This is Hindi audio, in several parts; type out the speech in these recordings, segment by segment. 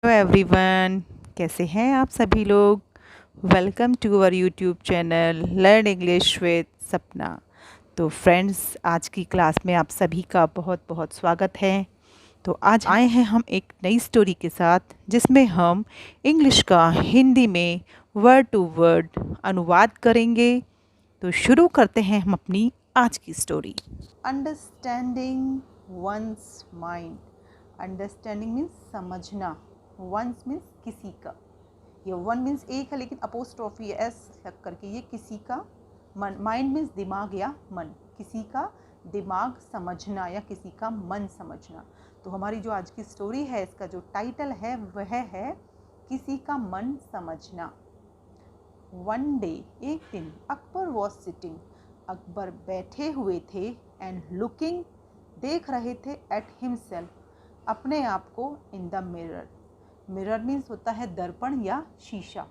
हेलो एवरीवन, कैसे हैं आप सभी लोग। Welcome to our YouTube channel learn English with Sapna. तो फ्रेंड्स, आज की क्लास में आप सभी का बहुत बहुत स्वागत है। तो आज आए हैं हम एक नई स्टोरी के साथ, जिसमें हम इंग्लिश का हिंदी में वर्ड टू वर्ड अनुवाद करेंगे। तो शुरू करते हैं हम अपनी आज की story. Understanding once mind. Understanding means समझना, वंस मीन्स किसी का। ये वन मीन्स एक है, लेकिन अपोस्ट्रोफी एस लग करके ये किसी का। मन, माइंड मीन्स दिमाग या मन, किसी का दिमाग समझना या किसी का मन समझना। तो हमारी जो आज की स्टोरी है, इसका जो टाइटल है वह है किसी का मन समझना। वन डे, एक दिन, अकबर वॉज सिटिंग, अकबर बैठे हुए थे, एंड लुकिंग, देख रहे थे, एट हिमसेल्फ, अपने आप को, in the mirror. Mirror means होता है दर्पण या शीशा।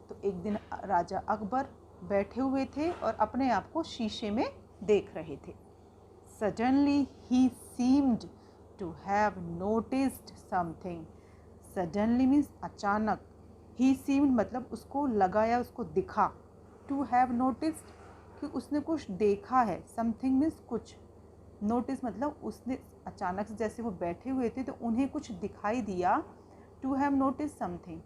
तो एक दिन राजा अकबर बैठे हुए थे और अपने आप को शीशे में देख रहे थे। Suddenly he seemed to have noticed something. Suddenly means अचानक, ही सीम्ड मतलब उसको लगा या उसको दिखा, टू हैव नोटिस्ड कि उसने कुछ देखा है, समथिंग मीन्स कुछ, नोटिस मतलब उसने अचानक से, जैसे वो बैठे हुए थे तो उन्हें कुछ दिखाई दिया। टू हैव नोटिस समथिंग,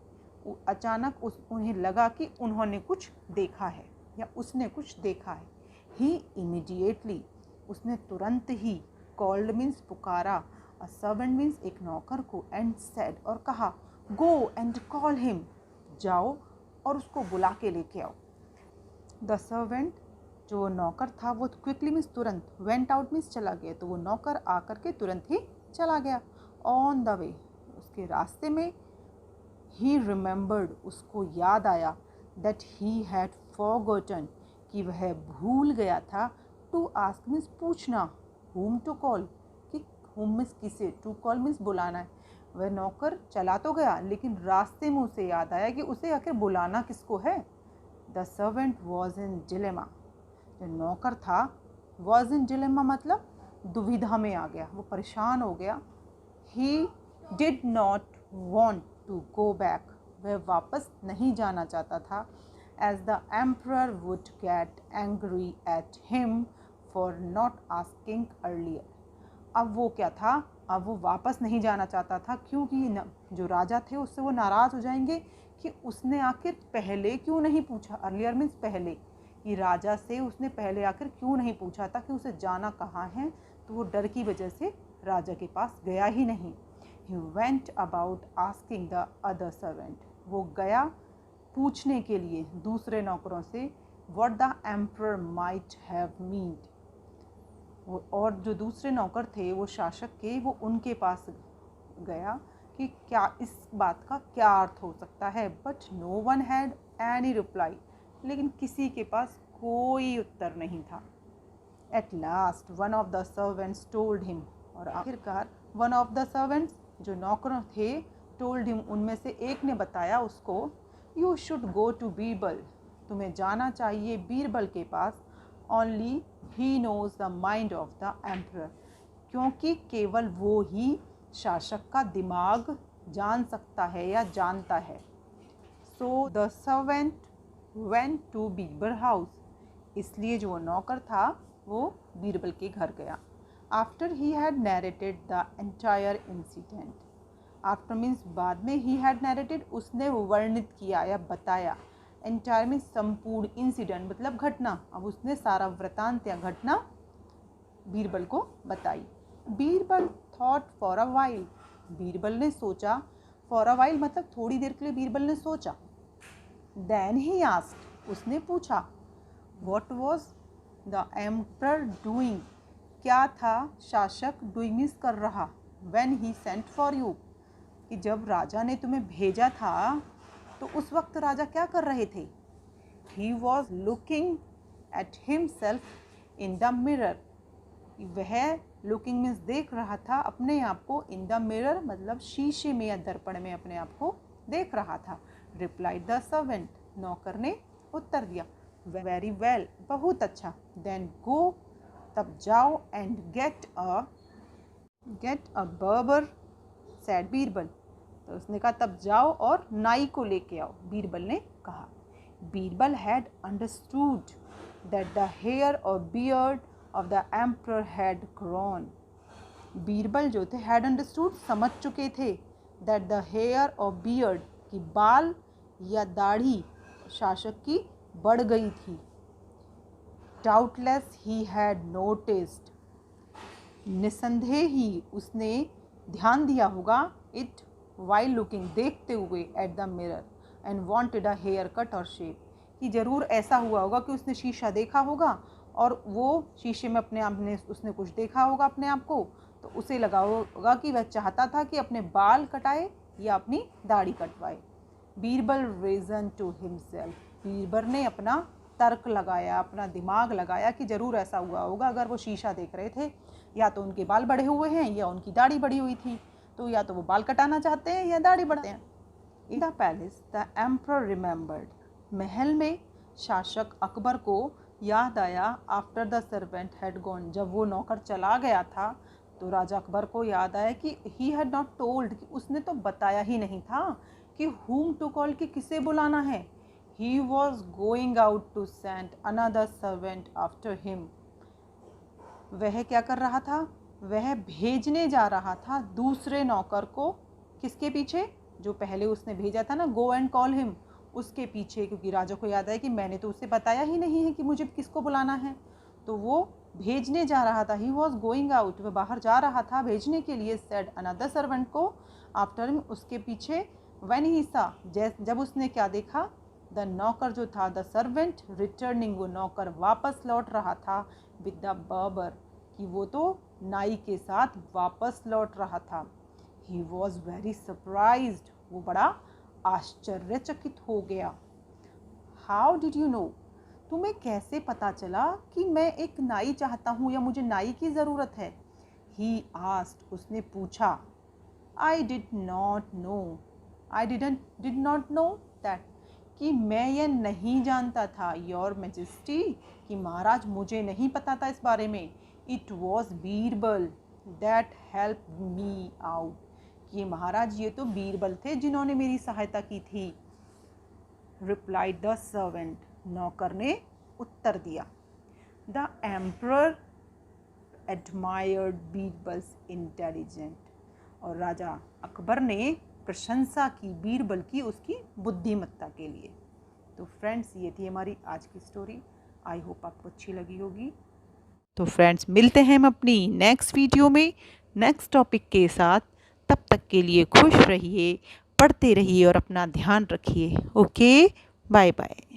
अचानक उन्हें लगा कि उन्होंने कुछ देखा है या उसने कुछ देखा है। ही इमीडिएटली, उसने तुरंत ही, कॉल्ड मीन्स पुकारा, अ सर्वेंट मीन्स एक नौकर को, एंड सेड और कहा, गो एंड कॉल हिम, जाओ और उसको बुला के लेके आओ। द सर्वेंट, जो नौकर था, वो क्विकली मीन्स तुरंत, वेंट आउट मीन्स चला गया, तो वो नौकर आकर के तुरंत ही चला गया। ऑन द वे, उसके रास्ते में, ही रिमेंबर्ड, उसको याद आया, दैट ही हैड फॉरगॉटन, कि वह भूल गया था, टू आस्क मीन्स पूछना, whom टू कॉल, कि whom मीन्स किसे, टू कॉल मीन्स बुलाना है। वह नौकर चला तो गया, लेकिन रास्ते में उसे याद आया कि उसे आखिर बुलाना किसको है। The servant was in dilemma, जो नौकर था, वॉज इन डिलेमा मतलब दुविधा में आ गया, वो परेशान हो गया। He did not want to go back, वह वापस नहीं जाना चाहता था, as the emperor would get angry at him for not asking earlier. अब वो क्या था, अब वो वापस नहीं जाना चाहता था, क्योंकि जो राजा थे उससे वो नाराज़ हो जाएंगे कि उसने आखिर पहले क्यों नहीं पूछा। अर्लियर मीन्स पहले, कि राजा से उसने पहले आखिर क्यों नहीं पूछा था कि उसे जाना कहाँ है। तो वो डर की वजह से राजा के पास गया ही नहीं। He went about asking the other servant, वो गया पूछने के लिए दूसरे नौकरों से, what the emperor might have meant. और जो दूसरे नौकर थे, वो शासक के, वो उनके पास गया कि क्या इस बात का क्या अर्थ हो सकता है। But no one had any reply, लेकिन किसी के पास कोई उत्तर नहीं था। At last one of the servants told him, और आखिरकार वन ऑफ द सर्वेंट्स, जो नौकर थे, टोल्ड हिम, उनमें से एक ने बताया उसको, you should go to Birbal, तुम्हें जाना चाहिए बीरबल के पास। Only he knows the mind of the emperor, क्योंकि केवल वो ही शासक का दिमाग जान सकता है या जानता है। So the servant went to Birbal house, इसलिए जो नौकर था वो बीरबल के घर गया। After he had narrated the entire incident, after means बाद में, ही हैड नैरेटेड उसने वर्णित किया या बताया, एंटायर मीन्स संपूर्ण, इंसिडेंट मतलब घटना, अब उसने सारा वृतांत या घटना बीरबल को बताई। Birbal thought for a while, Birbal ने सोचा, फॉर अ वाइल मतलब थोड़ी देर के लिए बीरबल ने सोचा। देन ही आस्क्ड, उसने पूछा, what was the emperor doing, क्या था शासक डूइंग मीन्स कर रहा, when he sent for you, कि जब राजा ने तुम्हें भेजा था तो उस वक्त राजा क्या कर रहे थे। He was looking at himself in the mirror, वह लुकिंग मीन्स देख रहा था अपने आप को, इन द मिरर मतलब शीशे में या दर्पण में अपने आप को देख रहा था। रिप्लाइड द सर्वेंट, नौकर ने उत्तर दिया, वेरी वेल, बहुत अच्छा। देन गो, तब जाओ, एंड गेट अ बर्बर, सैड बीरबल, तो उसने कहा तब जाओ और नाई को लेके आओ, बीरबल ने कहा। Birbal had understood that the hair और beard of the emperor had grown. Birbal जो थे हैड अंडरस्टूड समझ चुके थे, दैट द हेयर और बियर्ड की बाल या दाढ़ी शासक की बढ़ गई थी। डाउटलेस ही हैड नोटिस्ड, निसंदेह ही उसने ध्यान दिया होगा, इट वाइल लुकिंग देखते हुए at the mirror and wanted a hair cut और शेप, कि ज़रूर ऐसा हुआ होगा कि उसने शीशा देखा होगा और वो शीशे में अपने आप ने उसने कुछ देखा होगा अपने आप को, तो उसे लगा होगा कि वह चाहता था कि अपने बाल कटाए या अपनी दाढ़ी कटवाए। Birbal reason to himself, Birbal ने अपना तर्क लगाया, अपना दिमाग लगाया कि ज़रूर ऐसा हुआ होगा। अगर वो शीशा देख रहे थे, या तो उनके बाल बढ़े हुए हैं या उनकी दाढ़ी बढ़ी हुई थी, तो या तो वो बाल कटाना चाहते हैं या दाढ़ी बढ़ाते हैं। In the palace the emperor remembered, महल में शासक अकबर को याद आया, after the servant had gone, जब वो नौकर चला गया था तो राजा अकबर को याद आया कि ही हैड नॉट टोल्ड, कि उसने तो बताया ही नहीं था कि whom to call, कि किसे बुलाना है। He was going out to send another servant after him, वह क्या कर रहा था, वह भेजने जा रहा था दूसरे नौकर को, किसके पीछे, जो पहले उसने भेजा था ना, गो एंड कॉल हिम, उसके पीछे, क्योंकि राजा को याद आया कि मैंने तो उसे बताया ही नहीं है कि मुझे किसको बुलाना है, तो वो भेजने जा रहा था। ही वॉज गोइंग आउट, वह बाहर जा रहा था भेजने के लिए, सेड अनदर सर्वेंट को, आफ्टर हिम, उसके पीछे, व्हेन ही सा, जब उसने क्या देखा, द नौकर जो था, द सर्वेंट रिटर्निंग, वो नौकर वापस लौट रहा था, विद द बार्बर, कि वो तो नाई के साथ वापस लौट रहा था। ही वॉज वेरी सरप्राइज्ड, वो बड़ा आश्चर्यचकित हो गया। हाउ डिड यू नो, तुम्हें कैसे पता चला कि मैं एक नाई चाहता हूँ या मुझे नाई की ज़रूरत है। ही आस्क्ड, उसने पूछा। I did not know that, कि मैं यह नहीं जानता था, योर मैजेस्टी, कि महाराज मुझे नहीं पता था इस बारे में। It was Birbal that help me out, कि महाराज ये तो बीरबल थे जिन्होंने मेरी सहायता की थी। रिप्लाइड द सर्वेंट, नौकर ने उत्तर दिया। The emperor admired Birbal's intelligent, और राजा अकबर ने प्रशंसा की बीरबल की उसकी बुद्धिमत्ता के लिए। तो फ्रेंड्स, ये थी हमारी आज की स्टोरी। आई होप आपको अच्छी लगी होगी। तो फ्रेंड्स, मिलते हैं हम अपनी नेक्स्ट वीडियो में नेक्स्ट टॉपिक के साथ। तब तक के लिए खुश रहिए, पढ़ते रहिए और अपना ध्यान रखिए। Okay, bye bye.